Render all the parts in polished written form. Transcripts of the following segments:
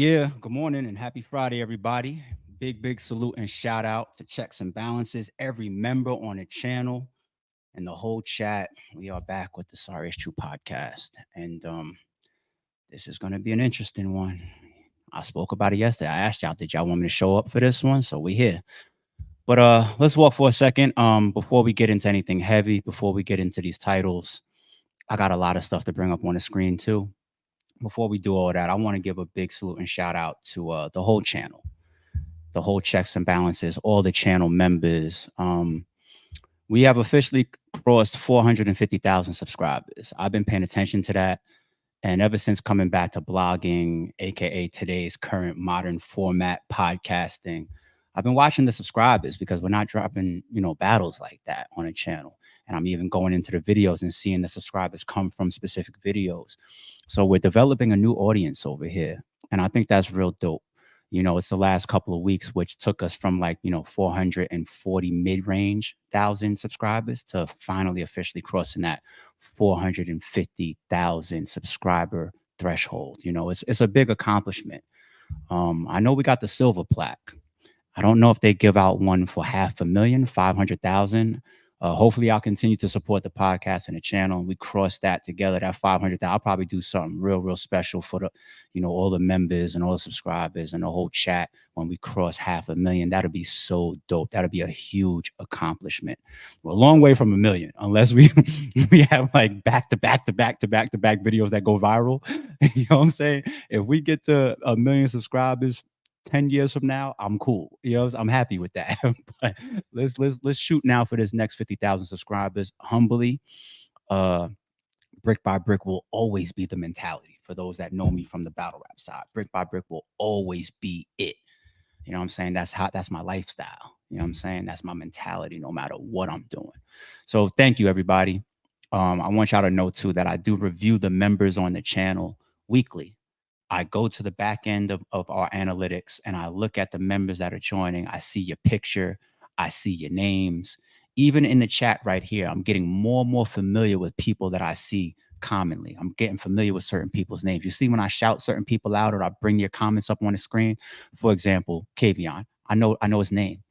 Yeah, good morning and happy Friday, everybody. Big salute and shout out to Checks and Balances, every member on the channel and the whole chat. We are back with the Sorry is True podcast. And this is going to be an interesting one. I spoke about it yesterday. I asked y'all, did y'all want me to show up for this one? So we here. But let's walk for a second. Before we get into anything heavy, before we get into these titles, I got a lot of stuff to bring up on the screen too. Before we do all that, I want to give a big salute and shout out to the whole channel, the whole checks and balances, all the channel members. We have officially crossed 450,000 subscribers. I've been paying attention to that. And ever since coming back to blogging, AKA today's current modern format podcasting, I've been watching the subscribers because we're not dropping, battles like that on a channel. And I'm even going into the videos and seeing the subscribers come from specific videos. So we're developing a new audience over here. And I think that's real dope. It's the last couple of weeks, which took us from 440 mid-range thousand subscribers to finally officially crossing that 450,000 subscriber threshold. It's a big accomplishment. I know we got the silver plaque. I don't know if they give out one for 500,000, 500,000. Hopefully, I'll continue to support the podcast and the channel. We cross that together, that 500,000. I'll probably do something real special for all the members and all the subscribers and the whole chat when we cross 500,000. That'll be so dope. That'll be a huge accomplishment. We're a long way from 1,000,000, unless we we have like back to back videos that go viral. You know what I'm saying? If we get to 1,000,000 subscribers 10 years from now, I'm cool. I'm happy with that. But let's shoot now for this next 50,000 subscribers humbly. Uh Brick by brick will always be the mentality for those that know me from the battle rap side. Brick by brick will always be it. You know what I'm saying? That's my lifestyle. You know what I'm saying? That's my mentality no matter what I'm doing. So thank you, everybody. I want y'all to know too that I do review the members on the channel weekly. I go to the back end of our analytics and I look at the members that are joining. I see your picture. I see your names. Even in the chat right here, I'm getting more and more familiar with people that I see commonly. I'm getting familiar with certain people's names. You see, when I shout certain people out or I bring your comments up on the screen, for example, Kavion, I know his name.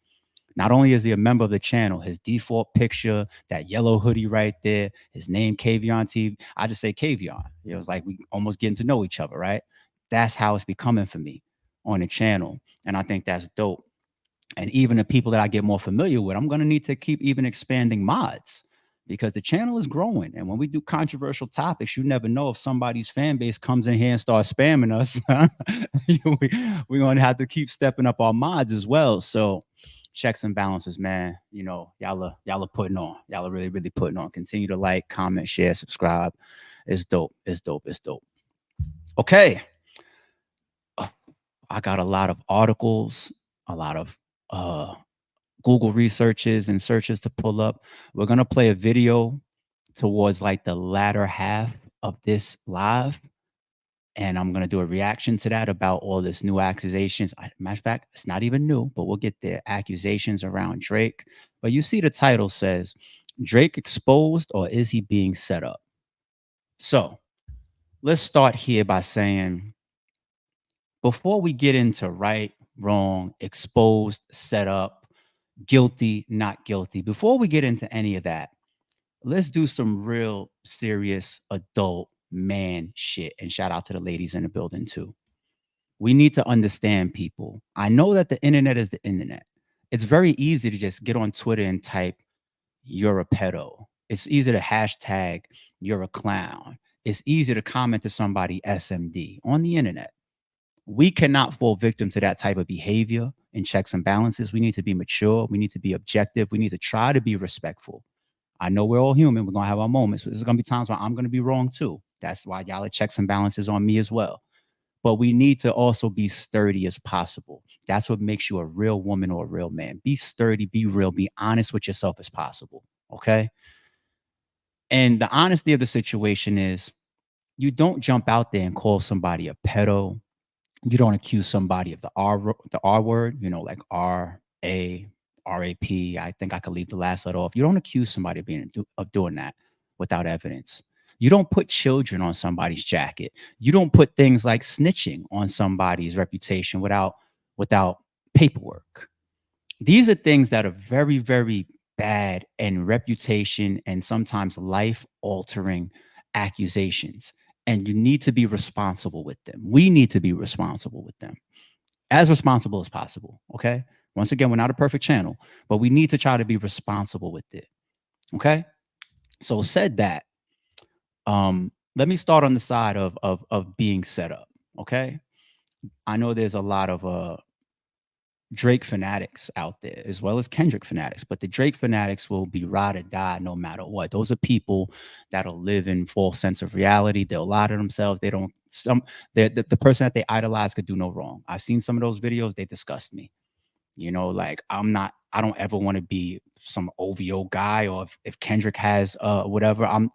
Not only is he a member of the channel, his default picture, that yellow hoodie right there, his name Kavion TV. I just say Kavion. It was like we almost getting to know each other, right? That's how it's becoming for me on the channel. And I think that's dope. And even the people that I get more familiar with, I'm going to need to keep even expanding mods because the channel is growing. And when we do controversial topics, you never know if somebody's fan base comes in here and starts spamming us. We're going to have to keep stepping up our mods as well. So checks and balances, man. Y'all are putting on. Y'all are really putting on. Continue to like, comment, share, subscribe. It's dope. It's dope. It's dope. Okay. I got a lot of articles, a lot of Google researches and searches to pull up. We're going to play a video towards like the latter half of this live. And I'm going to do a reaction to that about all this new accusations. Matter of fact, it's not even new, but we'll get there. Accusations around Drake. But you see the title says, Drake exposed or is he being set up? So let's start here by saying, before we get into right, wrong, exposed, set up, guilty, not guilty, before we get into any of that, let's do some real serious adult man shit. And shout out to the ladies in the building too. We need to understand people. I know that the internet is the internet. It's very easy to just get on Twitter and type, you're a pedo. It's easy to hashtag, you're a clown. It's easy to comment to somebody SMD on the internet. We cannot fall victim to that type of behavior in checks and balances. We need to be mature. We need to be objective. We need to try to be respectful. I know we're all human. We're going to have our moments. There's going to be times where I'm going to be wrong too. That's why y'all are checks and balances on me as well. But we need to also be sturdy as possible. That's what makes you a real woman or a real man. Be sturdy, be real, be honest with yourself as possible. Okay. And the honesty of the situation is you don't jump out there and call somebody a pedo. You don't accuse somebody of the R word, like RAP. I think I could leave the last letter off. You don't accuse somebody of doing that without evidence. You don't put children on somebody's jacket. You don't put things like snitching on somebody's reputation without paperwork. These are things that are very, very bad and reputation and sometimes life altering accusations. And you need to be responsible with them. We need to be responsible with them, as responsible as possible. Okay. Once again, we're not a perfect channel, but we need to try to be responsible with it. Okay. So, said that, let me start on the side of being set up. Okay. I know there's a lot of Drake fanatics out there as well as Kendrick fanatics, but the Drake fanatics will be ride or die no matter what. Those are people that'll live in false sense of reality. They'll lie to themselves. They don't some the person that they idolize could do no wrong. I've seen some of those videos, they disgust me. Like I don't ever want to be some OVO guy, or if Kendrick has whatever, I'm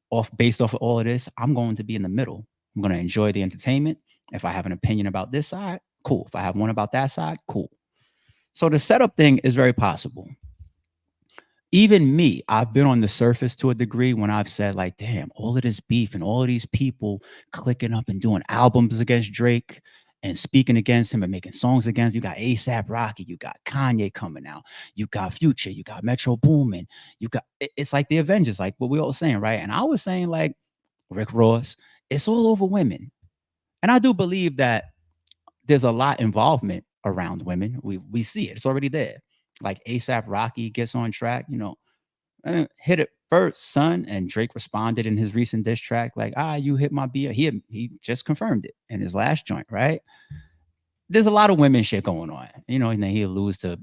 off based off of all of this, I'm going to be in the middle. I'm going to enjoy the entertainment. If I have an opinion about this side, cool. If I have one about that side, cool. So the setup thing is very possible. Even me, I've been on the surface to a degree when I've said, like, damn, all of this beef and all of these people clicking up and doing albums against Drake and speaking against him and making songs against. You got ASAP Rocky, you got Kanye coming out, you got Future, you got Metro Boomin, it's like the Avengers, like what we all saying, right? And I was saying, like, Rick Ross, it's all over women. And I do believe that there's a lot involvement around women. We see it. It's already there. Like ASAP Rocky gets on track, hit it first, son. And Drake responded in his recent diss track, like, you hit my beat. He just confirmed it in his last joint, right? There's a lot of women shit going on, and then he alludes to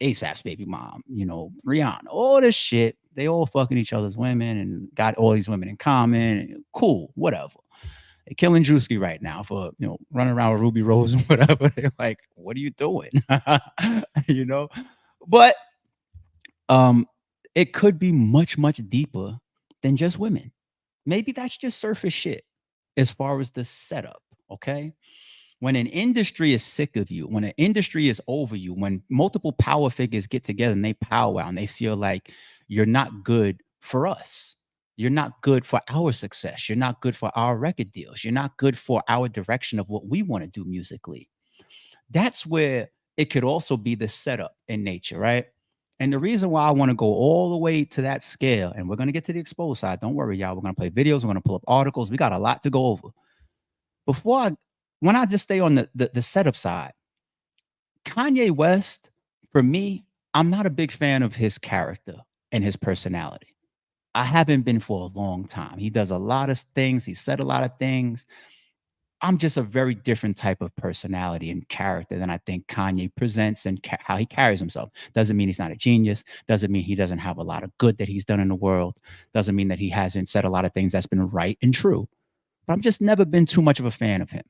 ASAP's baby mom, Rihanna, all this shit. They all fucking each other's women and got all these women in common. Cool, whatever. They're killing Drewski right now for running around with Ruby Rose and whatever. They're like, what are you doing? you know, but um, it could be much much deeper than just women. Maybe that's just surface shit as far as the setup. Okay, when an industry is sick of you, when an industry is over you, when multiple power figures get together and they powwow and they feel like you're not good for us, you're not good for our success, you're not good for our record deals, you're not good for our direction of what we want to do musically. That's where it could also be the setup in nature, right? And the reason why I want to go all the way to that scale, and we're going to get to the exposed side. Don't worry, y'all. We're going to play videos. We're going to pull up articles. We got a lot to go over. Before I When I just stay on the setup side, Kanye West, for me, I'm not a big fan of his character and his personality. I haven't been for a long time. He does a lot of things. He said a lot of things. I'm just a very different type of personality and character than I think Kanye presents and how he carries himself. Doesn't mean he's not a genius. Doesn't mean he doesn't have a lot of good that he's done in the world. Doesn't mean that he hasn't said a lot of things that's been right and true. But I've just never been too much of a fan of him.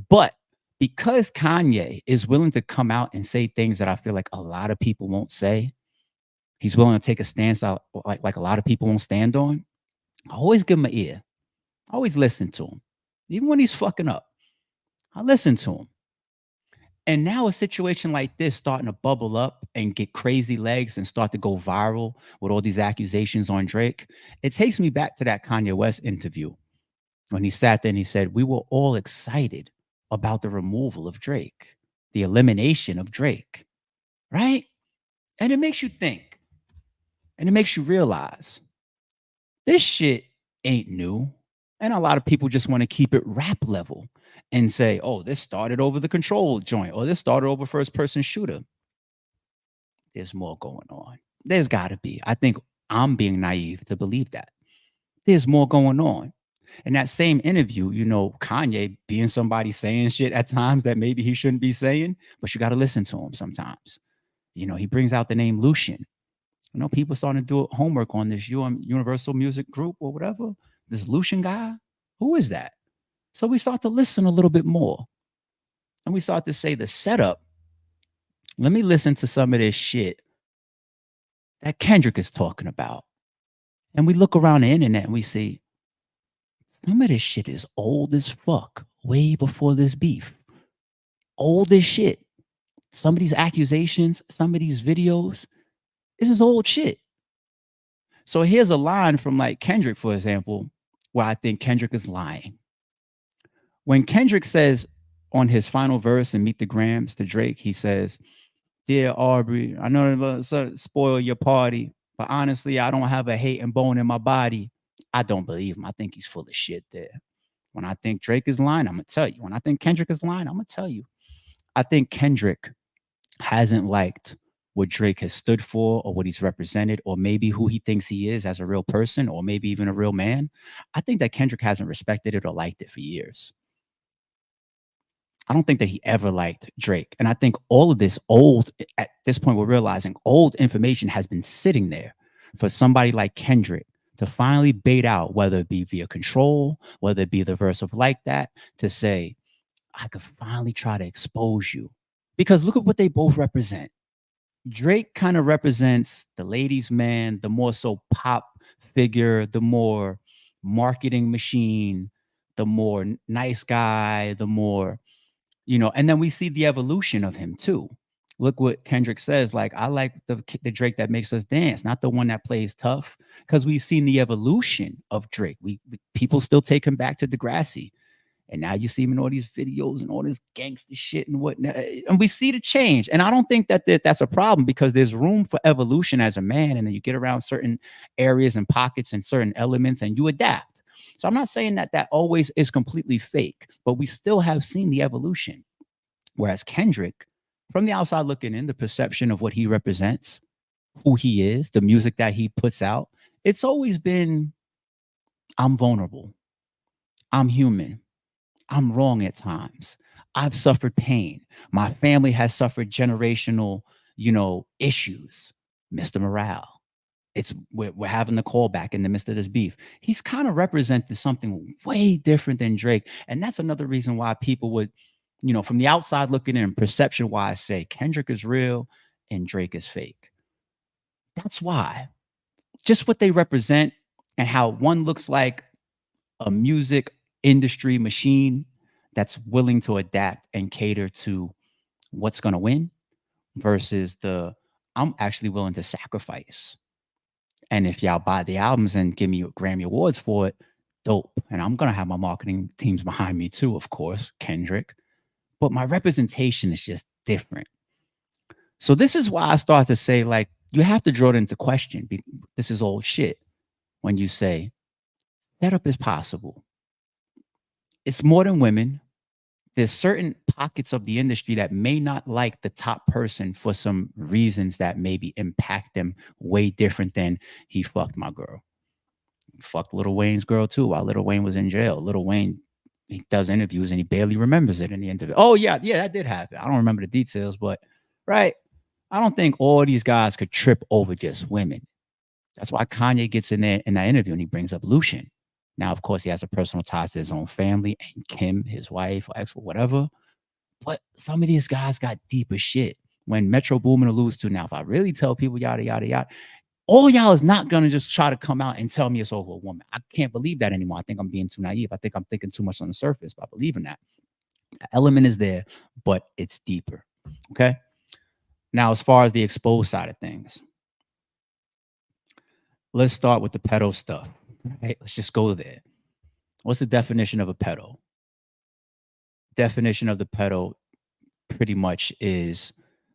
But because Kanye is willing to come out and say things that I feel like a lot of people won't say, he's willing to take a stance out like a lot of people won't stand on. I always give him an ear. I always listen to him. Even when he's fucking up, I listen to him. And now a situation like this starting to bubble up and get crazy legs and start to go viral with all these accusations on Drake, it takes me back to that Kanye West interview when he sat there and he said, we were all excited about the removal of Drake, the elimination of Drake, right? And it makes you think and it makes you realize this shit ain't new. And a lot of people just want to keep it rap level and say, oh, this started over the control joint or this started over first person shooter. There's more going on. There's got to be. I think I'm being naive to believe that. There's more going on. In that same interview, Kanye being somebody saying shit at times that maybe he shouldn't be saying, but you got to listen to him sometimes. He brings out the name Lucian. People starting to do homework on this Universal Music Group or whatever. This Lucian guy, who is that? So we start to listen a little bit more. And we start to say the setup. Let me listen to some of this shit that Kendrick is talking about. And we look around the internet and we see some of this shit is old as fuck, way before this beef. Old as shit. Some of these accusations, some of these videos, this is old shit. So here's a line from like Kendrick, for example. where I think Kendrick is lying. When Kendrick says on his final verse in Meet the Grams to Drake, he says, "Dear Aubrey, I know to spoil your party, but honestly, I don't have a hate and bone in my body." I don't believe him. I think he's full of shit there. When I think Drake is lying, I'm gonna tell you. When I think Kendrick is lying, I'm gonna tell you. I think Kendrick hasn't liked what Drake has stood for or what he's represented or maybe who he thinks he is as a real person or maybe even a real man. I think that Kendrick hasn't respected it or liked it for years. I don't think that he ever liked Drake. And I think all of this old, at this point, we're realizing old information has been sitting there for somebody like Kendrick to finally bait out, whether it be via control, whether it be the verse of like that, to say, I could finally try to expose you. Because look at what they both represent. Drake kind of represents the ladies' man, the more so pop figure, the more marketing machine, the more nice guy, the more, and then we see the evolution of him too. Look what Kendrick says. Like, I like the Drake that makes us dance, not the one that plays tough. Because we've seen the evolution of Drake. People still take him back to Degrassi. And now you see him in all these videos and all this gangster shit and whatnot. And we see the change. And I don't think that's a problem because there's room for evolution as a man. And then you get around certain areas and pockets and certain elements and you adapt. So I'm not saying that that always is completely fake, but we still have seen the evolution. Whereas Kendrick, from the outside looking in, the perception of what he represents, who he is, the music that he puts out, it's always been, I'm vulnerable. I'm human. I'm wrong at times. I've suffered pain. My family has suffered generational, issues. Mr. Morale. We're having the callback in the midst of this beef. He's kind of represented something way different than Drake. And that's another reason why people would, from the outside looking in, perception wise, say Kendrick is real and Drake is fake. That's why. Just what they represent and how one looks like a music industry machine that's willing to adapt and cater to what's going to win versus the I'm actually willing to sacrifice. And if y'all buy the albums and give me Grammy Awards for it, dope. And I'm going to have my marketing teams behind me too, of course, Kendrick. But my representation is just different. So this is why I start to say, like, you have to draw it into question. This is old shit when you say, setup is possible. It's more than women. There's certain pockets of the industry that may not like the top person for some reasons that maybe impact them way different than he fucked my girl. He fucked Lil Wayne's girl too while Lil Wayne was in jail. Lil Wayne, he does interviews and he barely remembers it in the interview. Oh, yeah, that did happen. I don't remember the details, but right. I don't think all these guys could trip over just women. That's why Kanye gets in there in that interview and he brings up Lucian. Now, of course, he has a personal ties to his own family and Kim, his wife or ex or whatever. But some of these guys got deeper shit. When Metro Boomin alludes to now, if I really tell people yada yada yada, all y'all is not gonna just try to come out and tell me it's over a woman. I can't believe that anymore. I think I'm being too naive. I think I'm thinking too much on the surface, but I believe in that. The element is there, but it's deeper. Okay. Now, as far as the exposed side of things, let's start with the pedo stuff. Right? Let's just go there. What's the definition of a pedo? Definition of the pedo pretty much is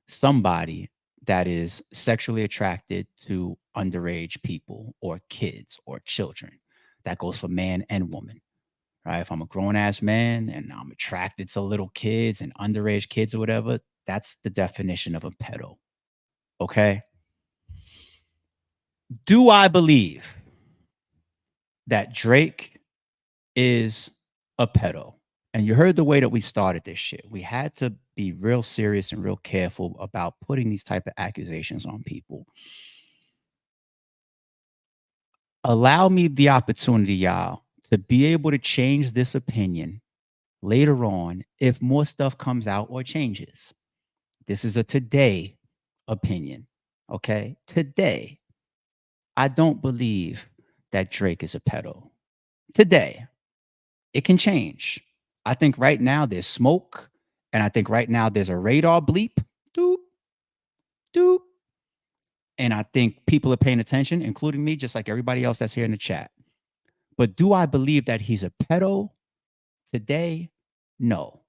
somebody that is sexually attracted to underage people or kids or children. That goes for man and woman, right? If I'm a grown ass man and I'm attracted to little kids and underage kids or whatever, that's the definition of a pedo. Okay. Do I believe that Drake is a pedo? And you heard the way that we started this shit. We had to be real serious and real careful about putting these type of accusations on people. Allow me the opportunity, y'all, to be able to change this opinion later on if more stuff comes out or changes. This is a today opinion. Okay. Today, I don't believe that Drake is a pedo. Today, it can change. I think right now there's smoke, and I think right now there's a radar bleep. Doop, doop. And I think people are paying attention, including me, just like everybody else that's here in the chat. But do I believe that he's a pedo today? No.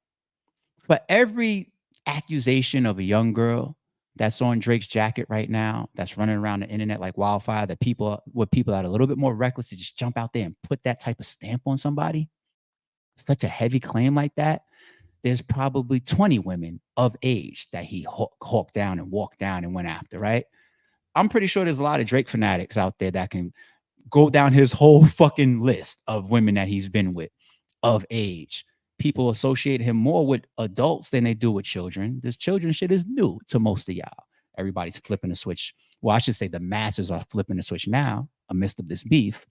For every accusation of a young girl that's on Drake's jacket right now, that's running around the internet like wildfire, that people that are a little bit more reckless to just jump out there and put that type of stamp on somebody, such a heavy claim like that, there's probably 20 women of age that he hawked down and walked down and went after, right? I'm pretty sure there's a lot of Drake fanatics out there that can go down his whole fucking list of women that he's been with of age. People associate him more with adults than they do with children. This children shit is new to most of y'all. Everybody's flipping the switch. Well, I should say the masses are flipping the switch now amidst of this beef.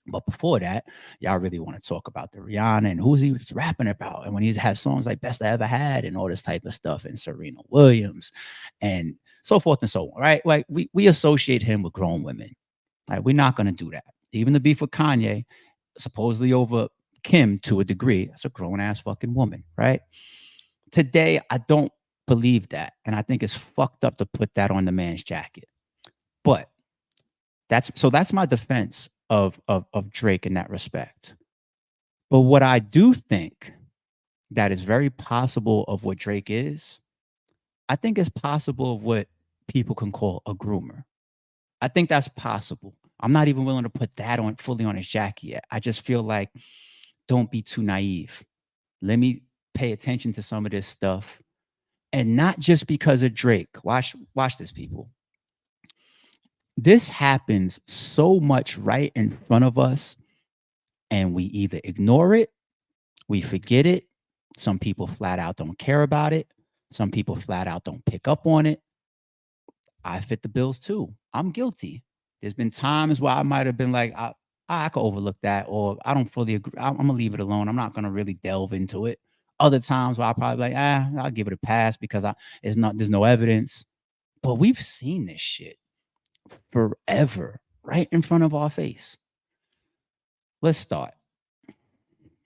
But before that, y'all really want to talk about the Rihanna and who's he was rapping about. And when he has songs like Best I Ever Had and all this type of stuff, and Serena Williams and so forth and so on, right? Like we associate him with grown women. Right? We're not gonna do that. Even the beef with Kanye, supposedly over Kim to a degree, that's a grown-ass fucking woman, right? Today, I don't believe that. And I think it's fucked up to put that on the man's jacket. But that's my defense of Drake in that respect. But what I do think that is very possible of what Drake is, I think it's possible of what people can call a groomer. I think that's possible. I'm not even willing to put that on fully on his jacket yet. I just feel like don't be too naive. Let me pay attention to some of this stuff. And not just because of Drake. Watch this, people. This happens so much right in front of us, and we either ignore it, we forget it. Some people flat out don't care about it. Some people flat out don't pick up on it. I fit the bills too. I'm guilty. There's been times where I might have been like, I could overlook that, or I don't fully agree. I'm gonna leave it alone. I'm not gonna really delve into it. Other times where I'll probably be like, I'll give it a pass because there's no evidence. But we've seen this shit forever right in front of our face. Let's start.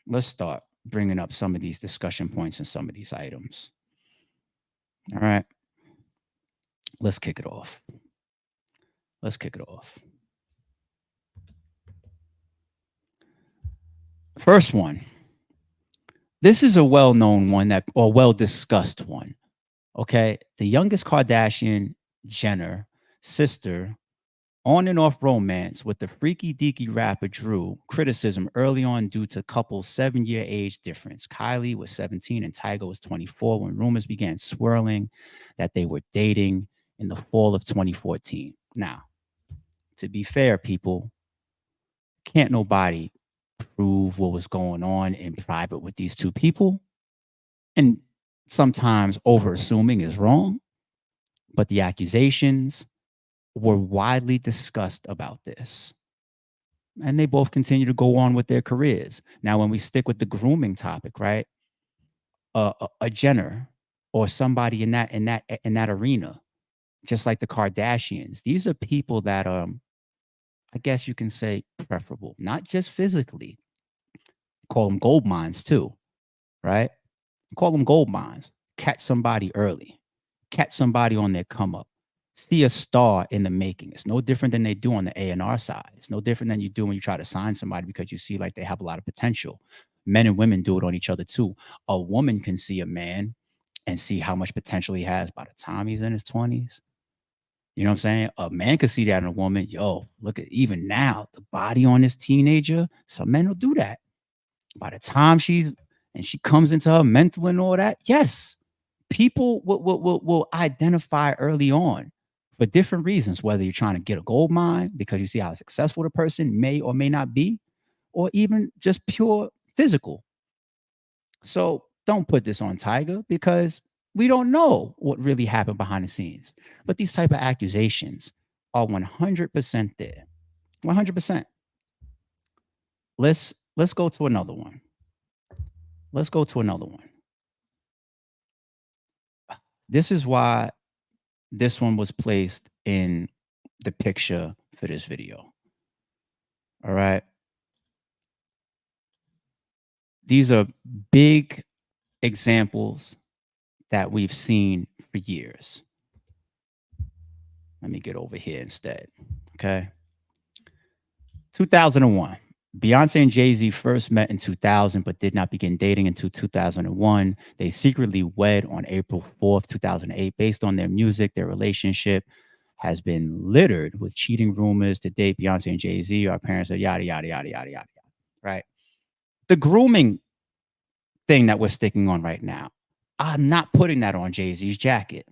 Let's start bringing up some of these discussion points and some of these items. All right. Let's kick it off. Let's kick it off. First one. This is a well-known one or well-discussed one. Okay. The youngest Kardashian, Jenner, sister, on and off romance with the freaky deaky rapper drew criticism early on due to couple's 7-year age difference. Kylie was 17 and Tiger was 24 when rumors began swirling that they were dating in the fall of 2014. Now, to be fair, people, can't nobody prove what was going on in private with these two people. And sometimes over assuming is wrong, but the accusations were widely discussed about this. And they both continue to go on with their careers. Now, when we stick with the grooming topic, right? A Jenner or somebody in that arena, just like the Kardashians, these are people that I guess you can say preferable, not just physically. Call them gold mines too, right? Call them gold mines. Catch somebody early, catch somebody on their come up, see a star in the making. It's no different than they do on the A&R side. It's no different than you do when you try to sign somebody because you see like they have a lot of potential. Men and women do it on each other too. A woman can see a man and see how much potential he has by the time he's in his 20s. You know what I'm saying? A man could see that in a woman. Yo, look at even now the body on this teenager. Some men will do that. By the time she comes into her mental and all that, yes, people will identify early on for different reasons, whether you're trying to get a gold mine because you see how successful the person may or may not be, or even just pure physical. So don't put this on Tiger because we don't know what really happened behind the scenes. But these type of accusations are 100% there. 100%. Let's go to another one. Let's go to another one. This is why this one was placed in the picture for this video. All right. These are big examples that we've seen for years. Let me get over here instead. Okay. 2001. Beyonce and Jay-Z first met in 2000, but did not begin dating until 2001. They secretly wed on April 4th, 2008. Based on their music, their relationship has been littered with cheating rumors. To date, Beyonce and Jay-Z, our parents are yada, yada, yada, yada, yada, yada. Right? The grooming thing that we're sticking on right now, I'm not putting that on Jay-Z's jacket.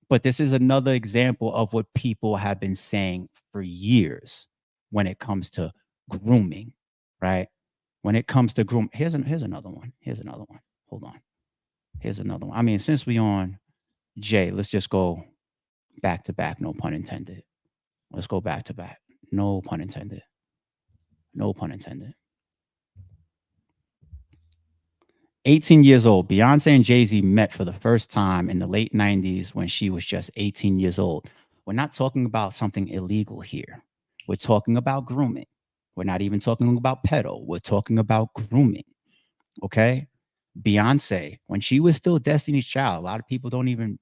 But this is another example of what people have been saying for years when it comes to grooming, right? When it comes to groom, here's another one. Here's another one. Hold on. Here's another one. I mean, since we on Jay, let's just go back to back. No pun intended. Let's go back to back. No pun intended. No pun intended. 18 years old, Beyonce and Jay-Z met for the first time in the late 90s when she was just 18 years old. We're not talking about something illegal here. We're talking about grooming. We're not even talking about pedo. We're talking about grooming. Okay? Beyonce, when she was still Destiny's Child, a lot of people don't even,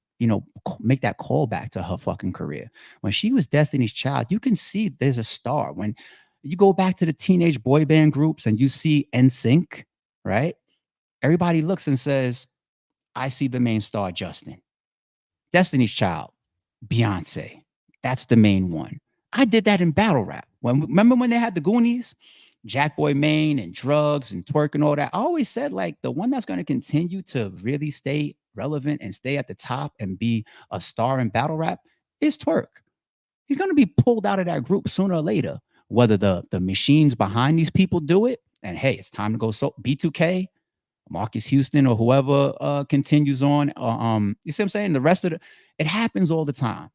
make that call back to her fucking career. When she was Destiny's Child, you can see there's a star. When you go back to the teenage boy band groups and you see NSYNC, right? Everybody looks and says, I see the main star, Justin. Destiny's Child, Beyonce. That's the main one. I did that in battle rap. Remember when they had the Goonies? Jack Boy Maine and drugs and twerk and all that. I always said, like, the one that's going to continue to really stay relevant and stay at the top and be a star in battle rap is twerk. He's going to be pulled out of that group sooner or later, whether the machines behind these people do it. And hey, it's time to go. So B2K, Marcus Houston, or whoever continues on. You see what I'm saying? The rest of it happens all the time.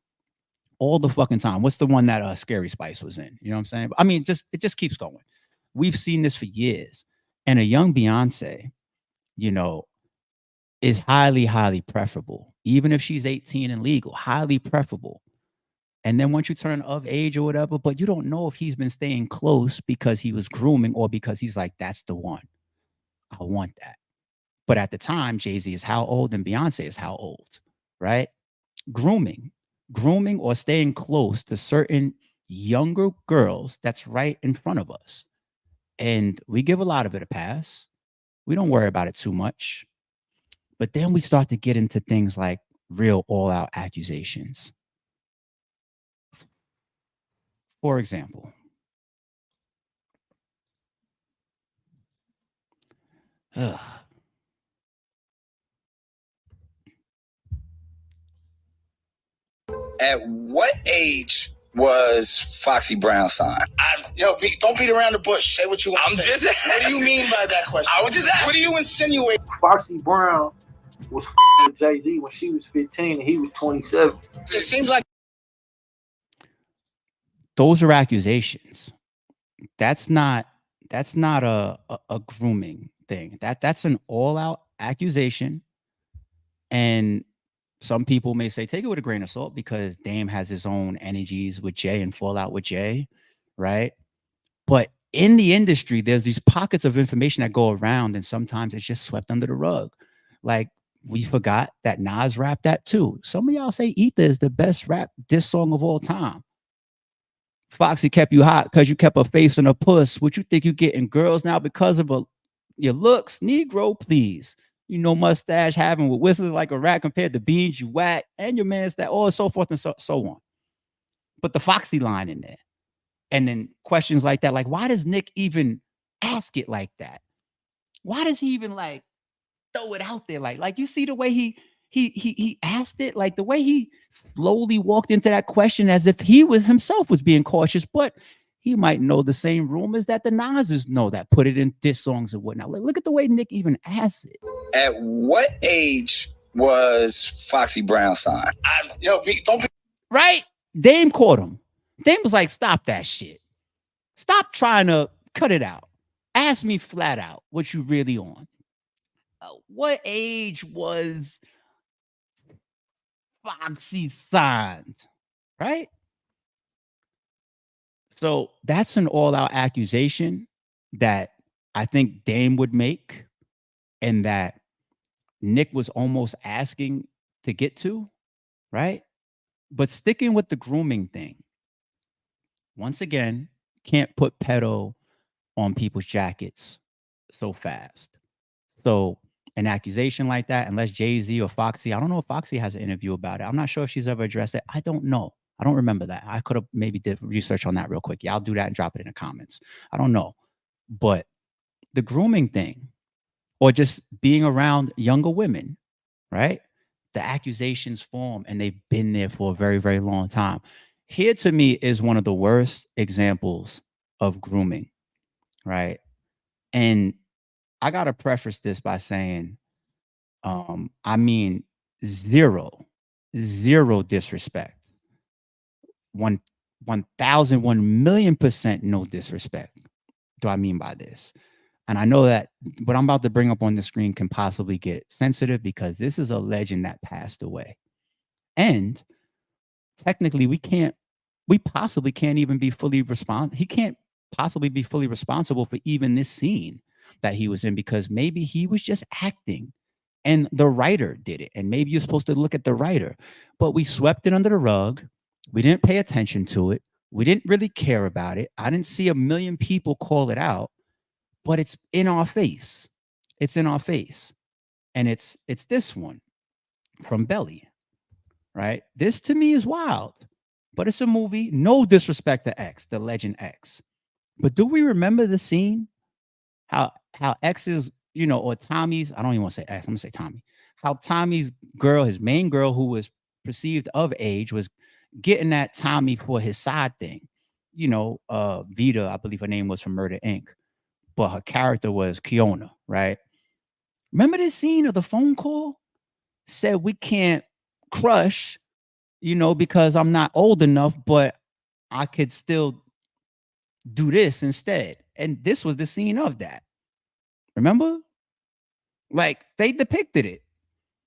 All the fucking time. What's the one that Scary Spice was in? You know what I'm saying? I mean, it just keeps going. We've seen this for years. And a young Beyonce, you know, is highly, highly preferable. Even if she's 18 and legal, highly preferable. And then once you turn of age or whatever, but you don't know if he's been staying close because he was grooming or because he's like, that's the one. I want that. But at the time, Jay-Z is how old and Beyonce is how old, right? Grooming, grooming or staying close to certain younger girls that's right in front of us. And we give a lot of it a pass. We don't worry about it too much. But then we start to get into things like real all out accusations. For example, ugh, At what age was Foxy Brown signed? Don't beat around the bush. Say what you want. I'm to say. just asking. What do you mean by that question? I was just asking. What do you insinuate? Foxy Brown was with Jay-Z when she was 15 and he was 27. It seems like those are accusations. That's not a grooming thing. That's an all out accusation. And some people may say take it with a grain of salt because Dame has his own energies with Jay and fallout with Jay, right? But in the industry, there's these pockets of information that go around, and sometimes it's just swept under the rug. Like we forgot that Nas rapped that too. Some of y'all say Ether is the best rap diss song of all time. Foxy kept you hot because you kept a face and a puss. What you think you getting girls now because of your looks? Negro, please. You know, mustache having with whistling like a rat compared to beans you whack and your man's that, all so forth and so on. But the Foxy line in there. And then questions like that, like, why does Nick even ask it like that? Why does he even like throw it out there? Like you see the way he asked it, like the way he slowly walked into that question as if he was himself was being cautious, but he might know the same rumors that the Nas's know that put it in diss songs and whatnot. Like, look at the way Nick even asked it. At what age was Foxy Brown signed? don't be right. Dame caught him. Dame was like, stop that shit. Stop trying to cut it out. Ask me flat out what you really on. What age was Foxy signed? Right? So that's an all-out accusation that I think Dame would make and that Nick was almost asking to get to, right? But sticking with the grooming thing, once again, can't put pedo on people's jackets so fast. So an accusation like that, unless Jay-Z or Foxy, I don't know if Foxy has an interview about it. I'm not sure if she's ever addressed it. I don't know. I don't remember that. I could have maybe did research on that real quick. Yeah, I'll do that and drop it in the comments. I don't know. But the grooming thing, or just being around younger women, right? The accusations form and they've been there for a very, very long time. Here to me is one of the worst examples of grooming, right? And I got to preface this by saying, I mean, zero, zero disrespect. One, 1,000, 1,000,000% no disrespect. Do I mean by this? And I know that what I'm about to bring up on the screen can possibly get sensitive because this is a legend that passed away. And technically, we possibly can't even be fully responsible. He can't possibly be fully responsible for even this scene that he was in because maybe he was just acting and the writer did it. And maybe you're supposed to look at the writer, but we swept it under the rug. We didn't pay attention to it. We didn't really care about it. I didn't see a million people call it out, but it's in our face. It's in our face. And it's this one from Belly, right? This to me is wild, but it's a movie. No disrespect to X, the legend X. But do we remember the scene? How X's, or Tommy's, I don't even want to say X, I'm gonna say Tommy. How Tommy's girl, his main girl, who was perceived of age, was getting at Tommy for his side thing. Vita, I believe her name was from Murder Inc., but her character was Kiona, right? Remember this scene of the phone call? Said we can't crush, because I'm not old enough, but I could still do this instead. And this was the scene of that. Remember? Like they depicted it.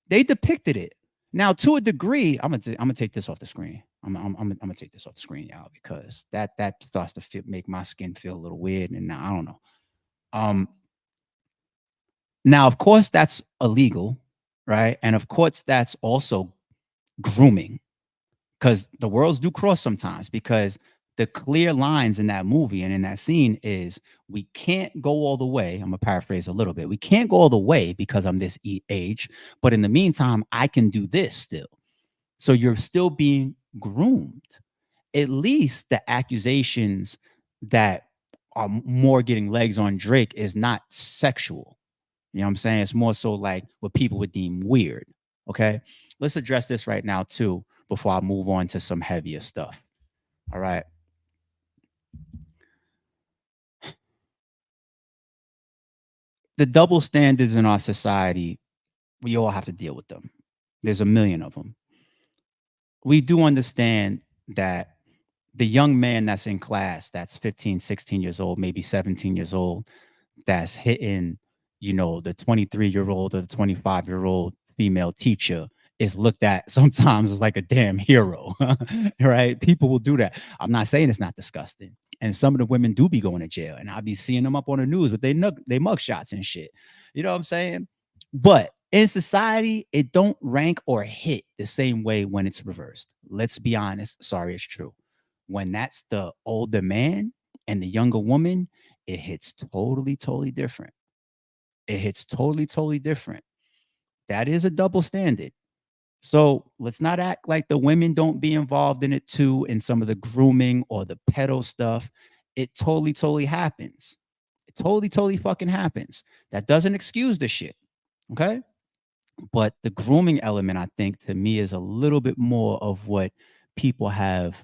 They depicted it. Now, to a degree, I'm gonna take this off the screen. I'm gonna take this off the screen, y'all, because that starts to make my skin feel a little weird, and now I don't know. Now, of course, that's illegal, right? And of course, that's also grooming, because the worlds do cross sometimes. Because the clear lines in that movie and in that scene is we can't go all the way. I'm gonna paraphrase a little bit. We can't go all the way because I'm this age, but in the meantime, I can do this still. So you're still being groomed. At least the accusations that are more getting legs on Drake is not sexual. You know what I'm saying? It's more so like what people would deem weird. Okay. Let's address this right now, too, before I move on to some heavier stuff. All right. The double standards in our society, we all have to deal with them. There's a million of them. We do understand that the young man that's in class, that's 15, 16 years old, maybe 17 years old, that's hitting, the 23-year-old or the 25-year-old female teacher is looked at sometimes as like a damn hero, right? People will do that. I'm not saying it's not disgusting. And some of the women do be going to jail, and I'll be seeing them up on the news with they mug shots and shit. You know what I'm saying? But in society, it don't rank or hit the same way when it's reversed. Let's be honest. Sorry, it's true. When that's the older man and the younger woman, it hits totally, totally different. It hits totally, totally different. That is a double standard. So let's not act like the women don't be involved in it too, in some of the grooming or the pedo stuff. It totally, totally happens. It totally, totally fucking happens. That doesn't excuse the shit. Okay. But the grooming element, I think, to me, is a little bit more of what people have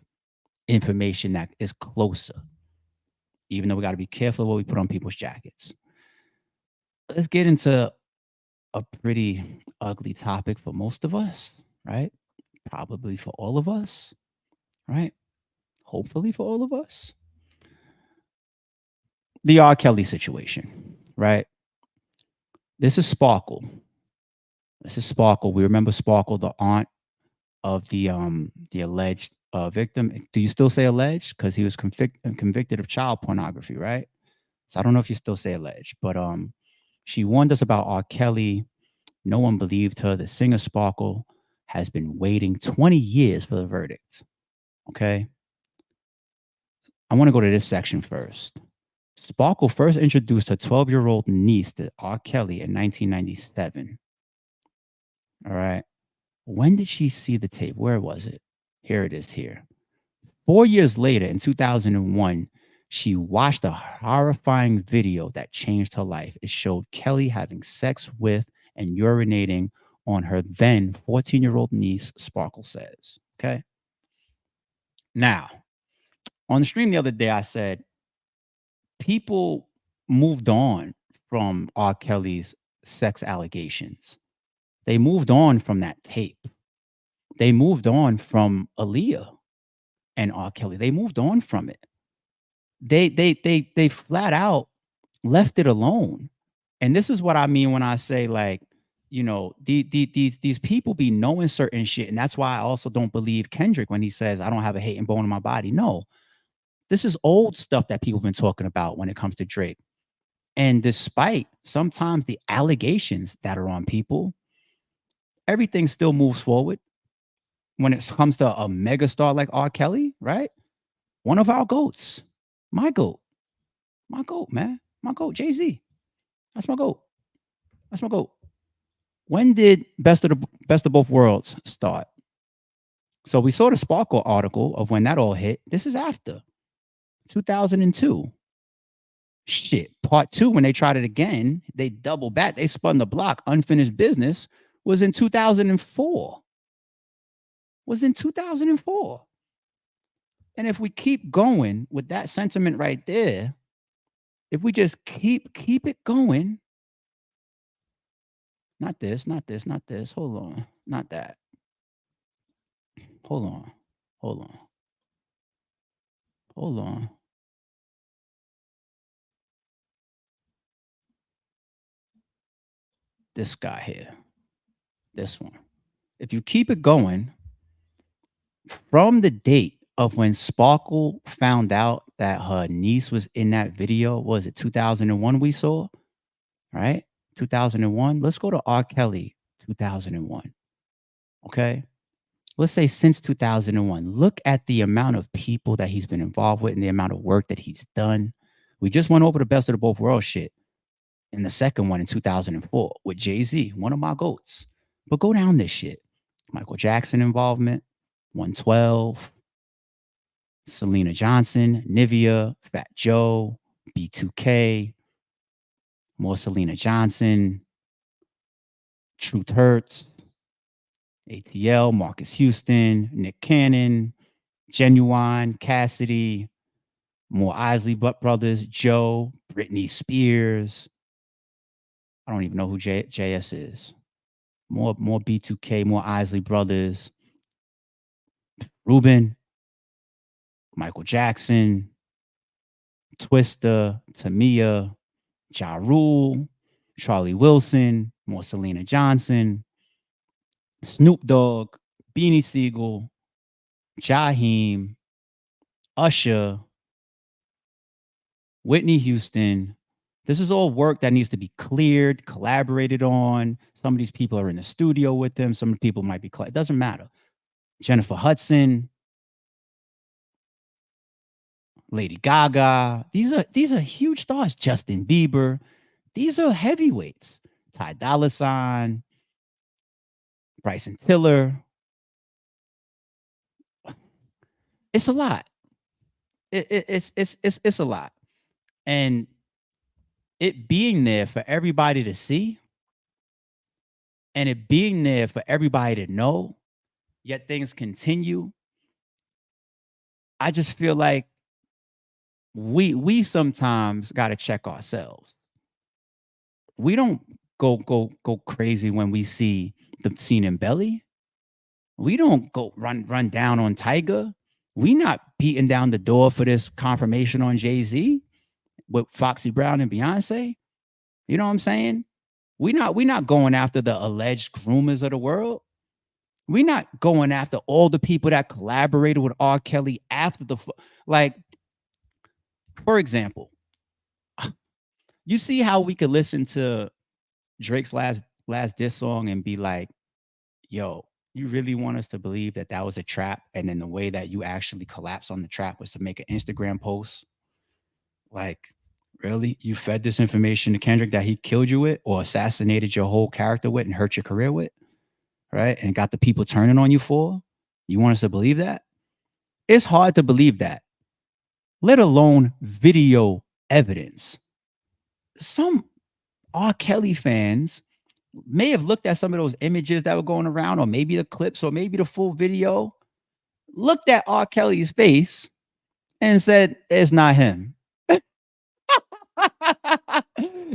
information that is closer, even though we got to be careful what we put on people's jackets. Let's get into a pretty ugly topic for most of us, right? Probably for all of us, right? Hopefully for all of us. The R. Kelly situation, right? This is Sparkle. This is Sparkle. We remember Sparkle, the aunt of the alleged victim. Do you still say alleged? Because he was convicted of child pornography, right? So I don't know if you still say alleged, but she warned us about R. Kelly. No one believed her. The singer Sparkle has been waiting 20 years for the verdict. Okay. I want to go to this section first. Sparkle first introduced her 12-year-old niece to R. Kelly in 1997. All right. When did she see the tape? Where was it? Here it is here. 4 years later, in 2001, she watched a horrifying video that changed her life. It showed Kelly having sex with and urinating on her then 14-year-old niece, Sparkle says. Okay. Now, on the stream the other day, I said people moved on from R. Kelly's sex allegations. They moved on from that tape. They moved on from Aaliyah and R. Kelly. They moved on from it. They flat out left it alone. And this is what I mean when I say, like, these people be knowing certain shit. And that's why I also don't believe Kendrick when he says I don't have a hating bone in my body. No, this is old stuff that people have been talking about when it comes to Drake. And despite sometimes the allegations that are on people, everything still moves forward. When it comes to a megastar like R. Kelly, right? One of our goats, my goat, man, my goat, Jay-Z. That's my goat. That's my goat. When did Best of Both Worlds start? So we saw the Sparkle article of when that all hit. This is after 2002. Shit, part 2, when they tried it again, they doubled back. They spun the block. Unfinished Business was in 2004. And if we keep going with that sentiment right there, if we just keep it going, not this. Hold on. Not that. Hold on. This guy here. This one. If you keep it going from the date of when Sparkle found out that her niece was in that video, was it 2001 we saw? Right? 2001. Let's go to R. Kelly, 2001. Okay. Let's say since 2001. Look at the amount of people that he's been involved with and the amount of work that he's done. We just went over the Best of the Both Worlds shit in the second one in 2004 with Jay-Z, one of my goats. But go down this shit. Michael Jackson involvement, 112, Selena Johnson, Nivea, Fat Joe, B2K, more Selena Johnson, Truth Hurts, ATL, Marcus Houston, Nick Cannon, Genuine, Cassidy, more Isley Brothers, Joe, Britney Spears. I don't even know who JS is. More B2K, more Isley Brothers, Ruben, Michael Jackson, Twista, Tamia, Ja Rule, Charlie Wilson, more Selena Johnson, Snoop Dogg, Beanie Siegel, Jaheim, Usher, Whitney Houston. This is all work that needs to be cleared, collaborated on. Some of these people are in the studio with them. Some people might be, it doesn't matter. Jennifer Hudson, Lady Gaga. These are huge stars. Justin Bieber. These are heavyweights. Ty Dolla $ign, Bryson Tiller. It's a lot. It's a lot. And it being there for everybody to see and it being there for everybody to know, yet things continue. I just feel like we sometimes got to check ourselves. We don't go crazy when we see the scene in Belly. We don't go run down on Tiger. We not beating down the door for this confirmation on Jay-Z with Foxy Brown and Beyonce. You know what I'm saying? We not going after the alleged groomers of the world. We not going after all the people that collaborated with R. Kelly after the like. For example, you see how we could listen to Drake's last diss song and be like, "Yo, you really want us to believe that that was a trap?" And then the way that you actually collapsed on the trap was to make an Instagram post. Like, Really? You fed this information to Kendrick that he killed you with or assassinated your whole character with and hurt your career with, right? And got the people turning on you for? You want us to believe that? It's hard to believe that, let alone video evidence. Some R. Kelly fans may have looked at some of those images that were going around, or maybe the clips, or maybe the full video, looked at R. Kelly's face and said, it's not him.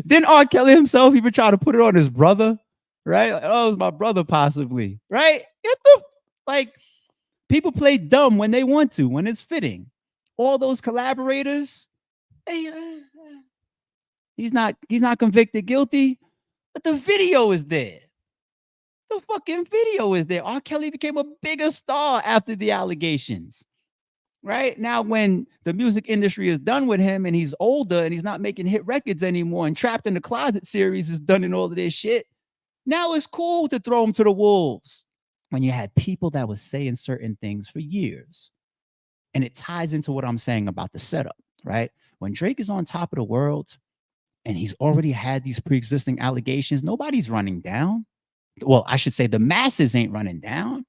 Didn't R. Kelly himself even try to put it on his brother? Right? Like, oh, it's my brother, possibly. Right? Get the like people play dumb when they want to, when it's fitting. All those collaborators, hey, he's not convicted guilty, but the video is there. The fucking video is there. R. Kelly became a bigger star after the allegations. Right now, when the music industry is done with him and he's older and he's not making hit records anymore, and Trapped in the Closet series is done in all of this shit, now it's cool to throw him to the wolves. When you had people that was saying certain things for years, and it ties into what I'm saying about the setup, right? When Drake is on top of the world and he's already had these pre-existing allegations, nobody's running down. Well, I should say the masses ain't running down.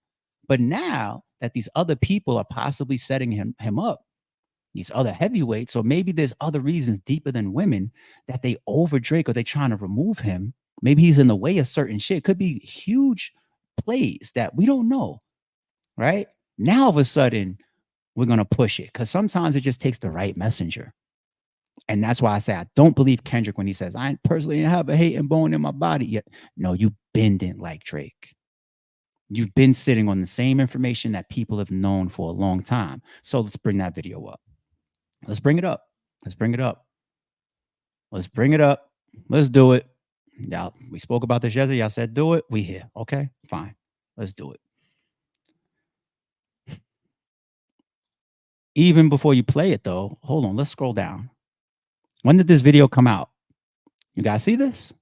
But now that these other people are possibly setting him up, these other heavyweights, or maybe there's other reasons deeper than women that they over Drake, or they trying to remove him. Maybe he's in the way of certain shit. Could be huge plays that we don't know, right? Now, all of a sudden, we're going to push it because sometimes it just takes the right messenger. And that's why I say I don't believe Kendrick when he says, I personally have a hate and bone in my body yet. No, you been didn't like Drake. You've been sitting on the same information that people have known for a long time. So let's bring that video up. Let's bring it up. Let's bring it up. Let's bring it up. Let's do it. Y'all, we spoke about this yesterday. Y'all said, do it. We here. Okay, fine. Let's do it. Even before you play it, though, hold on. Let's scroll down. When did this video come out? You guys see this?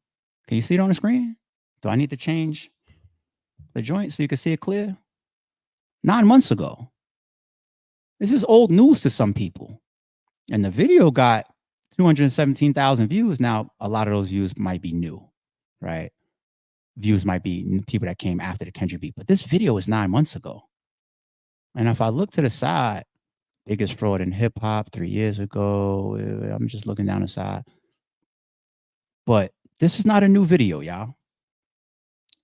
Can you see it on the screen? Do I need to change the joint so you can see it clear? 9 months ago. This is old news to some people. And the video got 217,000 views. Now, a lot of those views might be new, right? Views might be people that came after the Kendrick beat. But this video was 9 months ago. And if I look to the side, biggest fraud in hip hop 3 years ago. I'm just looking down the side. But this is not a new video, y'all.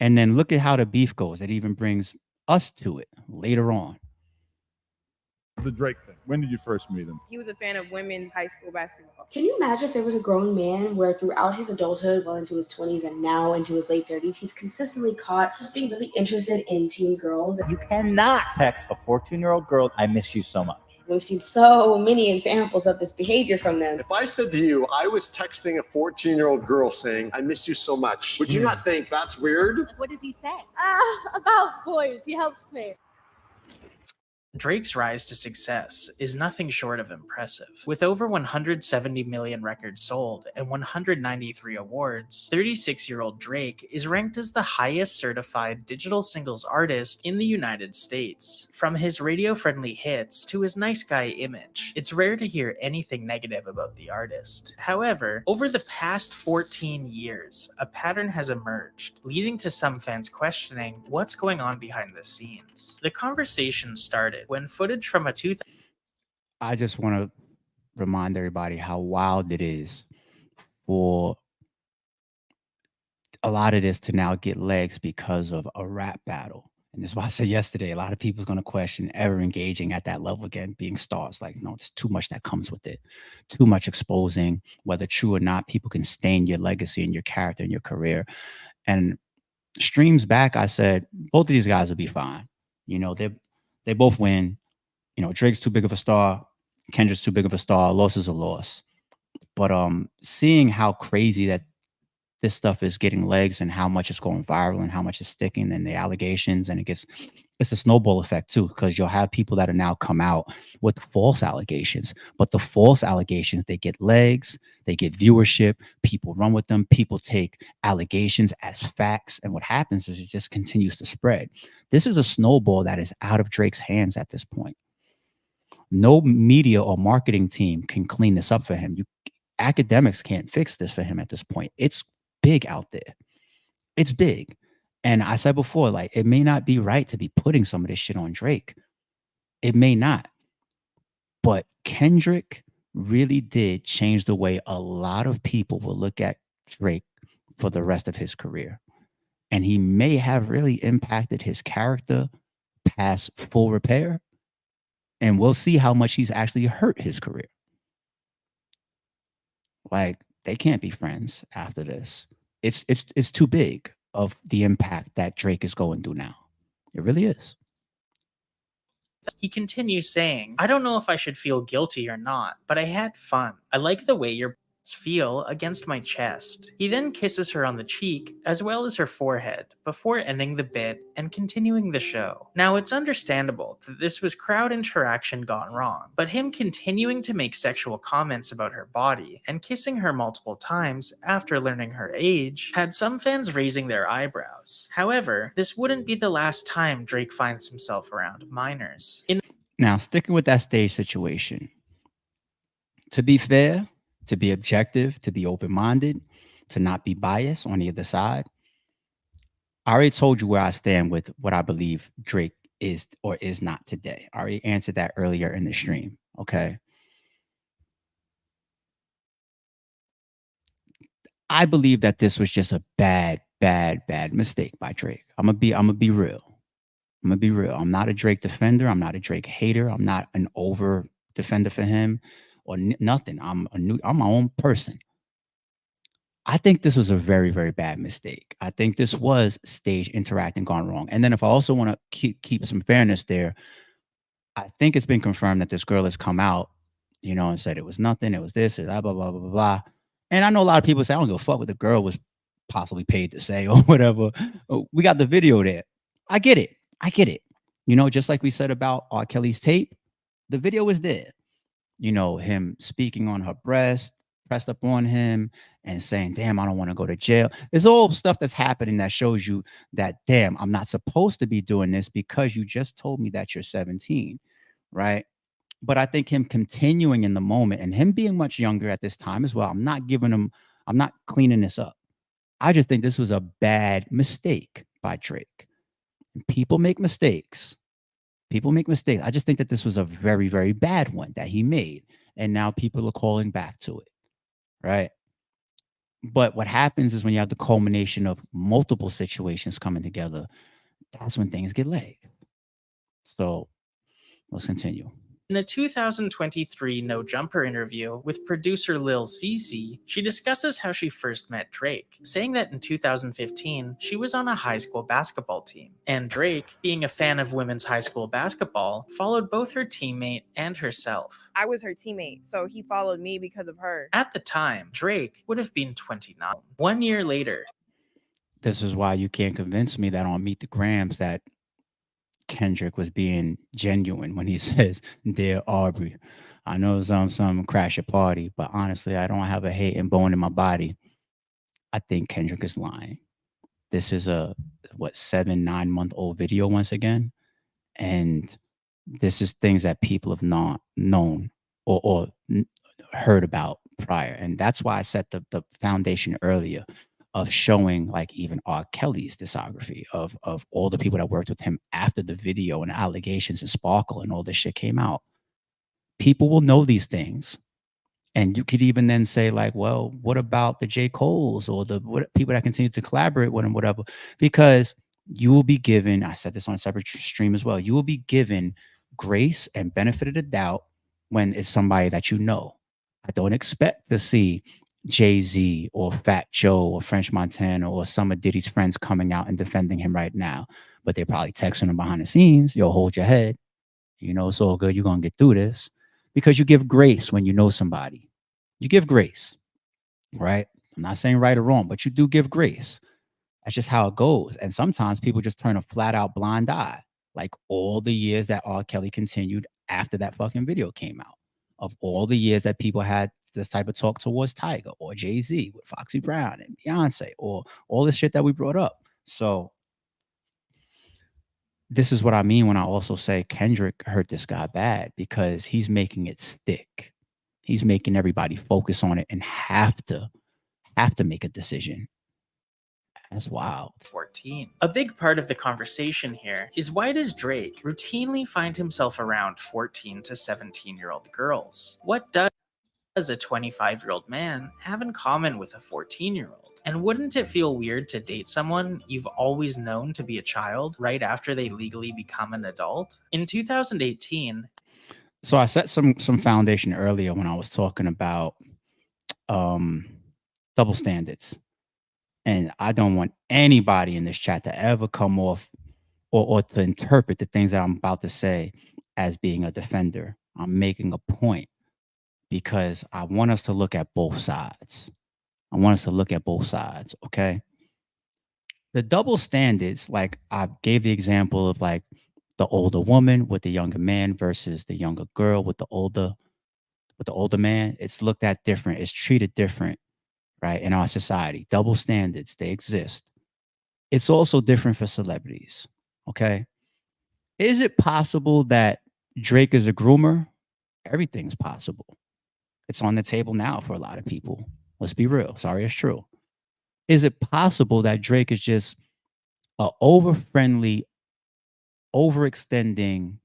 And then look at how the beef goes. It even brings us to it later on. The Drake thing. When did you first meet him? He was a fan of women's high school basketball. Can you imagine if there was a grown man where throughout his adulthood, well into his 20s and now into his late 30s, he's consistently caught just being really interested in teen girls? You cannot text a 14-year-old girl, I miss you so much. We've seen so many examples of this behavior from them. If I said to you, I was texting a 14-year-old girl saying, I miss you so much, would you not think that's weird? What does he say? About boys. He helps me. Drake's rise to success is nothing short of impressive. With over 170 million records sold and 193 awards, 36-year-old Drake is ranked as the highest certified digital singles artist in the United States. From his radio-friendly hits to his nice guy image, it's rare to hear anything negative about the artist. However, over the past 14 years, a pattern has emerged, leading to some fans questioning what's going on behind the scenes. The conversation started when footage from a I just want to remind everybody how wild it is for a lot of this to now get legs because of a rap battle. And that's why I said yesterday, a lot of people's going to question ever engaging at that level again, being stars. Like, no, it's too much that comes with it. Too much exposing, whether true or not, people can stain your legacy and your character and your career. And streams back, I said, both of these guys will be fine. You know, they both win. You know, Drake's too big of a star. Kendrick's too big of a star. Loss is a loss. But seeing how crazy that this stuff is getting legs and how much it's going viral and how much it's sticking and the allegations, and it's a snowball effect too, because you'll have people that are now come out with false allegations, but the false allegations, they get legs, they get viewership, people run with them, people take allegations as facts, and what happens is it just continues to spread. This is a snowball that is out of Drake's hands at this point. No media or marketing team can clean this up for him. academics can't fix this for him at this point. It's big out there. It's big. And I said before, like, it may not be right to be putting some of this shit on Drake. It may not. But Kendrick really did change the way a lot of people will look at Drake for the rest of his career. And he may have really impacted his character past full repair. And we'll see how much he's actually hurt his career. Like, they can't be friends after this. It's too big of the impact that Drake is going through now. It really is. He continues saying, I don't know if I should feel guilty or not, but I had fun. I like the way your feel against my chest. He then kisses her on the cheek as well as her forehead before ending the bit and continuing the show. Now, it's understandable that this was crowd interaction gone wrong, but him continuing to make sexual comments about her body and kissing her multiple times after learning her age had some fans raising their eyebrows. However, this wouldn't be the last time Drake finds himself around minors. Now, sticking with that stage situation, to be fair, to be objective, to be open-minded, to not be biased on either side, I already told you where I stand with what I believe Drake is or is not today. I already answered that earlier in the stream, okay? I believe that this was just a bad mistake by Drake. I'm gonna be real. I'm gonna be real. I'm not a Drake defender. I'm not a Drake hater. I'm not an over defender for him or nothing. I'm my own person. I think this was a very bad mistake. I think this was stage interacting gone wrong. And then if I also want to keep some fairness there, I think it's been confirmed that this girl has come out, and said it was nothing. It was this or that, blah, blah, blah, blah, blah. And I know a lot of people say, I don't give a fuck what the girl was possibly paid to say or whatever. We got the video there. I get it. Just like we said about R. Kelly's tape, the video was there. Him speaking on her breast, pressed up on him and saying, damn, I don't want to go to jail. It's all stuff that's happening that shows you that, damn, I'm not supposed to be doing this because you just told me that you're 17, right? But I think him continuing in the moment and him being much younger at this time as well, I'm not cleaning this up. I just think this was a bad mistake by Drake. People make mistakes. I just think that this was a very bad one that he made. And now people are calling back to it, right? But what happens is when you have the culmination of multiple situations coming together, that's when things get laid. So let's continue. In a 2023 No Jumper interview with producer Lil Cece, she discusses how she first met Drake, saying that in 2015, she was on a high school basketball team. And Drake, being a fan of women's high school basketball, followed both her teammate and herself. I was her teammate, so he followed me because of her. At the time, Drake would have been 29. 1 year later. This is why you can't convince me that on Meet the Grams that Kendrick was being genuine when he says, Dear Aubrey, I know some crash a party, but honestly, I don't have a hate and bone in my body. I think Kendrick is lying. This is a 7-9 month old video once again. And this is things that people have not known or heard about prior. And that's why I set the foundation earlier of showing like even R. Kelly's discography of all the people that worked with him after the video and allegations and Sparkle and all this shit came out. People will know these things. And you could even then say like, well, what about the J. Coles or the people that continue to collaborate with him, whatever, because you will be given, I said this on a separate stream as well, you will be given grace and benefit of the doubt when it's somebody that you know. I don't expect to see Jay-Z or Fat Joe or French Montana or some of Diddy's friends coming out and defending him right now, but they're probably texting him behind the scenes. Yo, hold your head. It's all good. You're going to get through this, because you give grace when you know somebody. You give grace, right? I'm not saying right or wrong, but you do give grace. That's just how it goes. And sometimes people just turn a flat out blind eye, like all the years that R. Kelly continued after that fucking video came out, of all the years that people had this type of talk towards Tiger or Jay-Z with Foxy Brown and Beyonce or all this shit that we brought up. So this is what I mean when I also say Kendrick hurt this guy bad, because he's making it stick. He's making everybody focus on it and have to make a decision. That's wild. 14. A big part of the conversation here is, why does Drake routinely find himself around 14 to 17-year-old girls? What does a 25-year-old man have in common with a 14-year-old? And wouldn't it feel weird to date someone you've always known to be a child right after they legally become an adult? In 2018, So I set some foundation earlier when I was talking about double standards. And I don't want anybody in this chat to ever come off or to interpret the things that I'm about to say as being a defender. I'm making a point because I want us to look at both sides. Okay? The double standards, like I gave the example of like the older woman with the younger man versus the younger girl with the older man. It's looked at different. It's treated different, right? In our society. Double standards, they exist. It's also different for celebrities. Okay. Is it possible that Drake is a groomer? Everything's possible. It's on the table now for a lot of people. Let's be real. Sorry, it's true. Is it possible that Drake is just a over-friendly, overextending,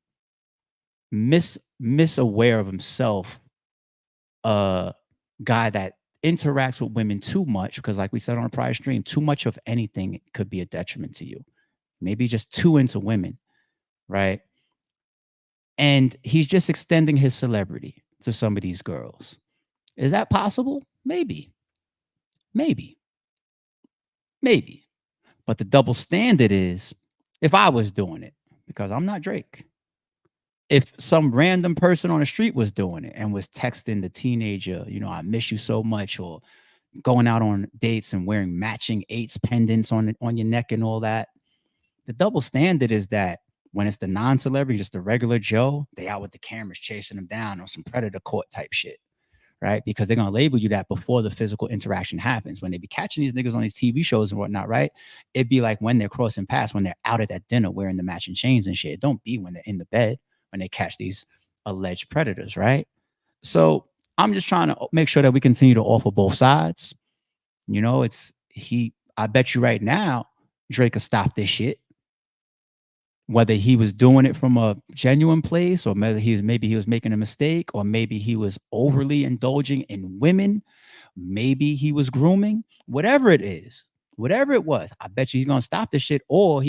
misaware of himself guy that interacts with women too much? Because like we said on a prior stream, too much of anything could be a detriment to you. Maybe just too into women, right? And he's just extending his celebrity to some of these girls. Is that possible? Maybe. But the double standard is, if I was doing it, because I'm not Drake, if some random person on the street was doing it and was texting the teenager, I miss you so much, or going out on dates and wearing matching 8s pendants on your neck and all that, the double standard is that when it's the non-celebrity, just the regular Joe, they out with the cameras chasing them down on some predator court type shit, right? Because they're going to label you that before the physical interaction happens. When they be catching these niggas on these TV shows and whatnot, right? It'd be like when they're crossing paths, when they're out at that dinner wearing the matching chains and shit. It don't be when they're in the bed, when they catch these alleged predators, right? So I'm just trying to make sure that we continue to offer both sides. I bet you right now, Drake will stop this shit. Whether he was doing it from a genuine place, or maybe he was making a mistake, or maybe he was overly indulging in women, maybe he was grooming, whatever it was, I bet you he's gonna stop this shit. Or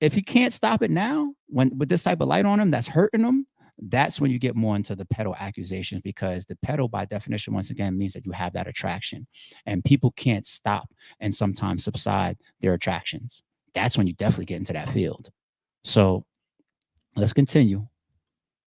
if he can't stop it now, when with this type of light on him that's hurting him, that's when you get more into the pedo accusations, because the pedo, by definition, once again, means that you have that attraction, and people can't stop and sometimes subside their attractions. That's when you definitely get into that field. So let's continue.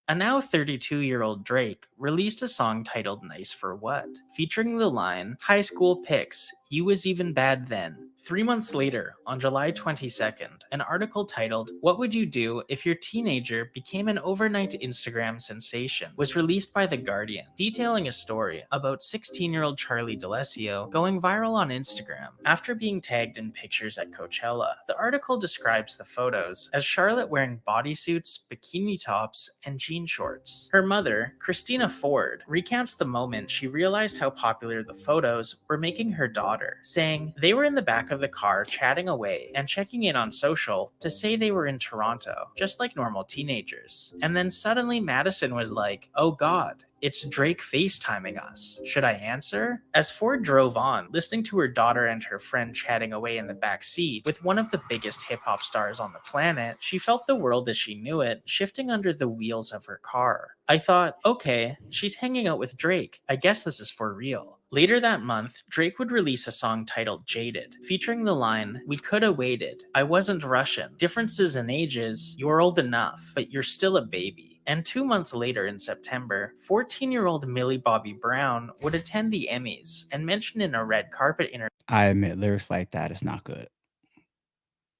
A now 32-year-old Drake released a song titled Nice for What, featuring the line, "High school pics, you was even bad then." 3 months later, on July 22nd, an article titled, "What Would You Do If Your Teenager Became an Overnight Instagram Sensation?" was released by The Guardian, detailing a story about 16-year-old Charlie D'Alessio going viral on Instagram after being tagged in pictures at Coachella. The article describes the photos as Charlotte wearing bodysuits, bikini tops, and jean shorts. Her mother, Christina Ford, recounts the moment she realized how popular the photos were making her daughter, saying, "They were in the back of the car chatting away and checking in on social to say they were in Toronto, just like normal teenagers. And then suddenly Madison was like, oh God, it's Drake FaceTiming us. Should I answer?" As Ford drove on, listening to her daughter and her friend chatting away in the back seat with one of the biggest hip-hop stars on the planet, she felt the world as she knew it shifting under the wheels of her car. "I thought, okay, she's hanging out with Drake. I guess this is for real." Later that month, Drake would release a song titled Jaded, featuring the line, "We coulda waited. I wasn't Russian. Differences in ages. You're old enough, but you're still a baby." And 2 months later in September, 14-year-old Millie Bobby Brown would attend the Emmys and mention in a red carpet interview. I admit, lyrics like that is not good.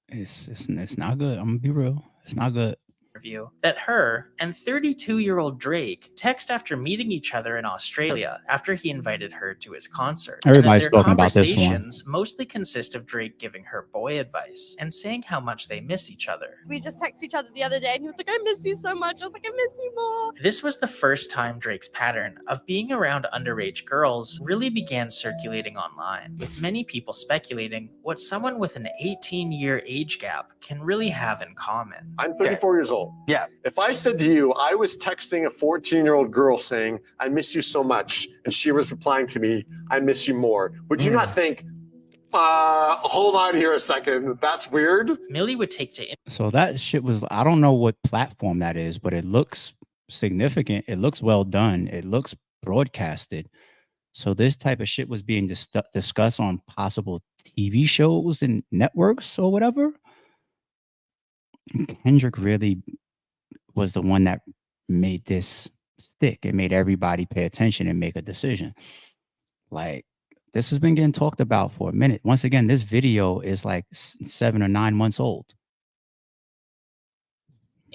It's not good. I'm gonna be real. It's not good. interview that her and 32-year-old Drake text after meeting each other in Australia after he invited her to his concert. Everybody's and that their talking about this one. conversations mostly consist of Drake giving her boy advice and saying how much they miss each other. We just texted each other the other day and he was like, I miss you so much. I was like, I miss you more. This was the first time Drake's pattern of being around underage girls really began circulating online, with many people speculating what someone with an 18-year age gap can really have in common. I'm 34 years old. Yeah. If I said to you, I was texting a 14-year-old girl saying, I miss you so much, and she was replying to me, I miss you more, would you not think, hold on here a second, that's weird? Millie would take to So that shit was, I don't know what platform that is, but it looks significant. It looks well done. It looks broadcasted. So this type of shit was being discussed on possible TV shows and networks or whatever. Kendrick really was the one that made this stick. It made everybody pay attention and make a decision. Like, this has been getting talked about for a minute. Once again, this video is like 7 or 9 months old.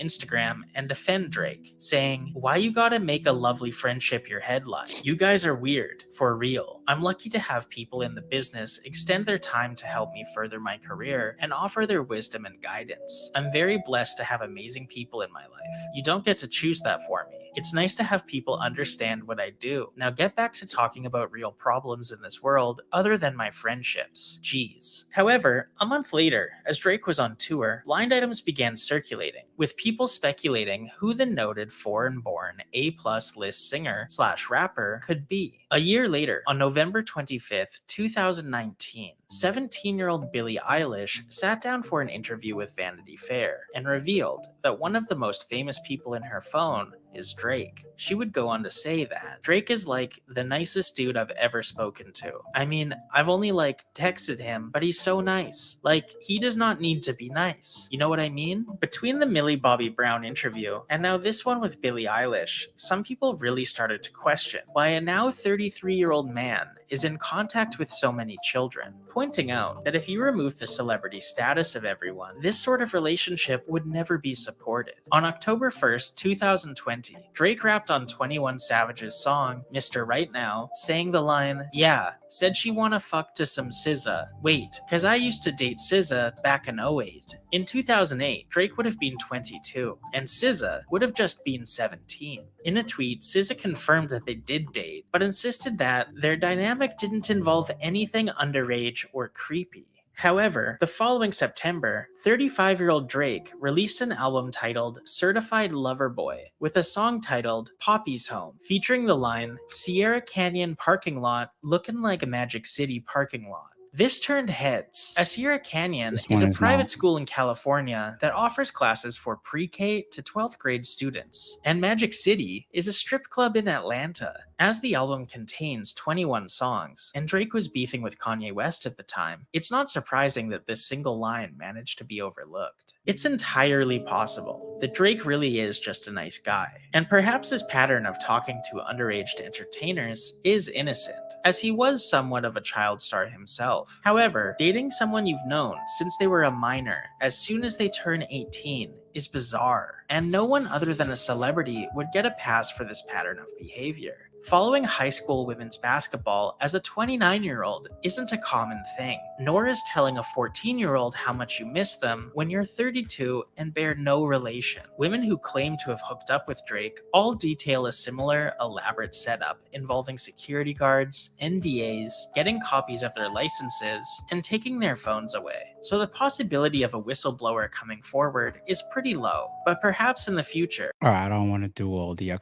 Instagram and defend Drake, saying, why you gotta make a lovely friendship your headline? You guys are weird, for real. I'm lucky to have people in the business extend their time to help me further my career and offer their wisdom and guidance. I'm very blessed to have amazing people in my life. You don't get to choose that for me. It's nice to have people understand what I do. Now get back to talking about real problems in this world other than my friendships. Jeez. However, a month later, as Drake was on tour, blind items began circulating, with people speculating who the noted foreign-born A-plus list singer/rapper could be. A year later, on November 25th, 2019, 17-year-old Billie Eilish sat down for an interview with Vanity Fair and revealed that one of the most famous people in her phone is Drake. She would go on to say that Drake is like the nicest dude I've ever spoken to. I mean, I've only texted him, but he's so nice. He does not need to be nice. You know what I mean? Between the Millie Bobby Brown interview and now this one with Billie Eilish, some people really started to question why a now 33-year-old man is in contact with so many children, pointing out that if you remove the celebrity status of everyone, this sort of relationship would never be supported. On October 1st, 2020, Drake rapped on 21 Savage's song, Mr. Right Now, saying the line, yeah, said she wanna fuck to some SZA. Wait, cause I used to date SZA back in 08. In 2008, Drake would have been 22, and SZA would have just been 17. In a tweet, SZA confirmed that they did date, but insisted that their dynamic didn't involve anything underage or creepy. However, the following September, 35-year-old Drake released an album titled Certified Lover Boy with a song titled Poppy's Home, featuring the line, Sierra Canyon parking lot looking like a Magic City parking lot. This turned heads, as Sierra Canyon is a private school in California that offers classes for pre-K to 12th grade students, and Magic City is a strip club in Atlanta. As the album contains 21 songs, and Drake was beefing with Kanye West at the time, it's not surprising that this single line managed to be overlooked. It's entirely possible that Drake really is just a nice guy, and perhaps his pattern of talking to underage entertainers is innocent, as he was somewhat of a child star himself. However, dating someone you've known since they were a minor as soon as they turn 18 is bizarre, and no one other than a celebrity would get a pass for this pattern of behavior. Following high school women's basketball as a 29-year-old isn't a common thing, nor is telling a 14-year-old how much you miss them when you're 32 and bear no relation. Women who claim to have hooked up with Drake all detail a similar, elaborate setup involving security guards, NDAs, getting copies of their licenses, and taking their phones away. So the possibility of a whistleblower coming forward is pretty low, but perhaps in the future. All right, I don't want to do all the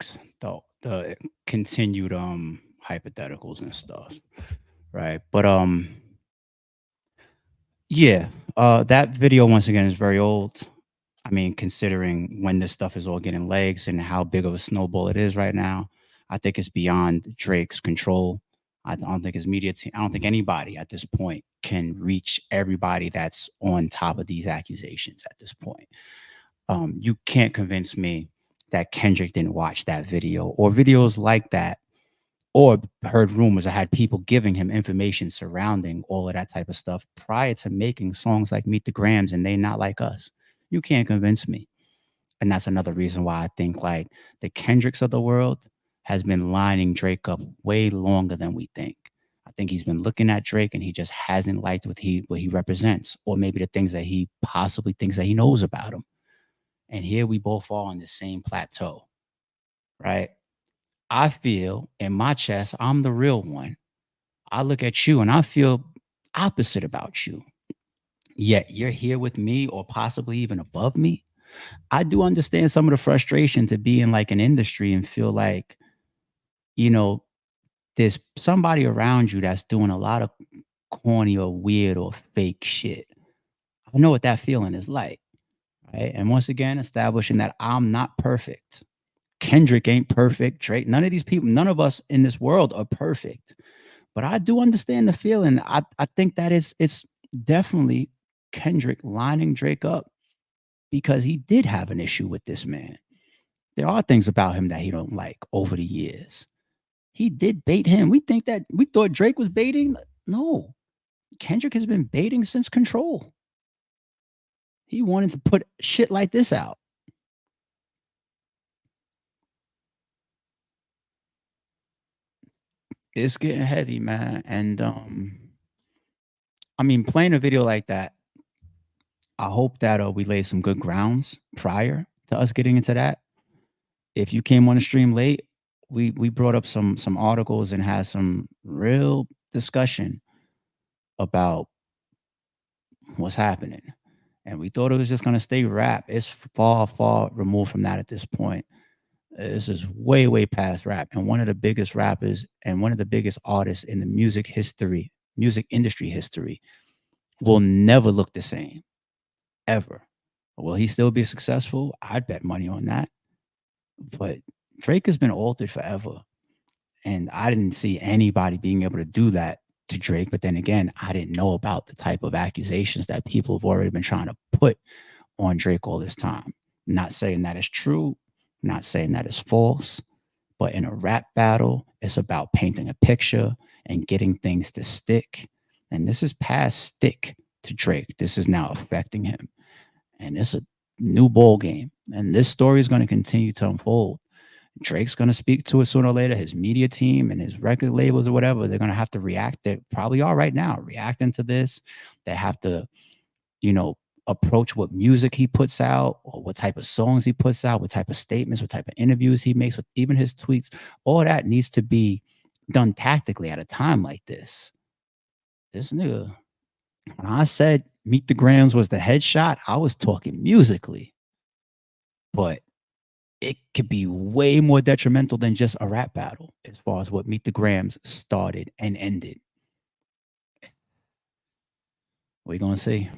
continued hypotheticals and stuff, right? But yeah, that video once again is very old. I mean, considering when this stuff is all getting legs and how big of a snowball it is right now, I think it's beyond Drake's control. I don't think his media team, I don't think anybody at this point can reach everybody that's on top of these accusations at this point. You can't convince me that Kendrick didn't watch that video or videos like that, or heard rumors or had people giving him information surrounding all of that type of stuff prior to making songs like Meet the Grams and They Not Like Us. You can't convince me. And that's another reason why I think like the Kendricks of the world has been lining Drake up way longer than we think. I think he's been looking at Drake and he just hasn't liked what he represents, or maybe the things that he possibly thinks that he knows about him. And here we both are on the same plateau, right? I feel in my chest, I'm the real one. I look at you and I feel opposite about you. Yet you're here with me or possibly even above me. I do understand some of the frustration to be in like an industry and feel like, you know, there's somebody around you that's doing a lot of corny or weird or fake shit. I know what that feeling is like, right? And once again, establishing that I'm not perfect. Kendrick ain't perfect. Drake, none of these people, none of us in this world are perfect. But I do understand the feeling. I think that it's definitely Kendrick lining Drake up because he did have an issue with this man. There are things about him that he don't like over the years. He did bait him. We thought Drake was baiting. No, Kendrick has been baiting since Control. He wanted to put shit like this out. It's getting heavy, man. And I mean, playing a video like that, I hope that we lay some good grounds prior to us getting into that. If you came on the stream late, we brought up some articles and had some real discussion about what's happening. And we thought it was just going to stay rap. It's far, far removed from that at this point. This is way, way past rap. And one of the biggest rappers and one of the biggest artists in the music industry history will never look the same, ever. Will he still be successful? I'd bet money on that. But Drake has been altered forever. And I didn't see anybody being able to do that to Drake. But then again, I didn't know about the type of accusations that people have already been trying to put on Drake all this time. Not saying that is true, not saying that is false, but in a rap battle, it's about painting a picture and getting things to stick. And this is past stick to Drake. This is now affecting him. And it's a new ball game. And this story is going to continue to unfold. Drake's going to speak to it sooner or later. His media team and his record labels or whatever, they're going to have to react. They probably are right now reacting to this. They have to, approach what music he puts out or what type of songs he puts out, what type of statements, what type of interviews he makes, with even his tweets. All that needs to be done tactically at a time like this. This nigga, when I said Meet the Grams was the headshot, I was talking musically. But it could be way more detrimental than just a rap battle as far as what Meet the Grams started and ended. We're going to see.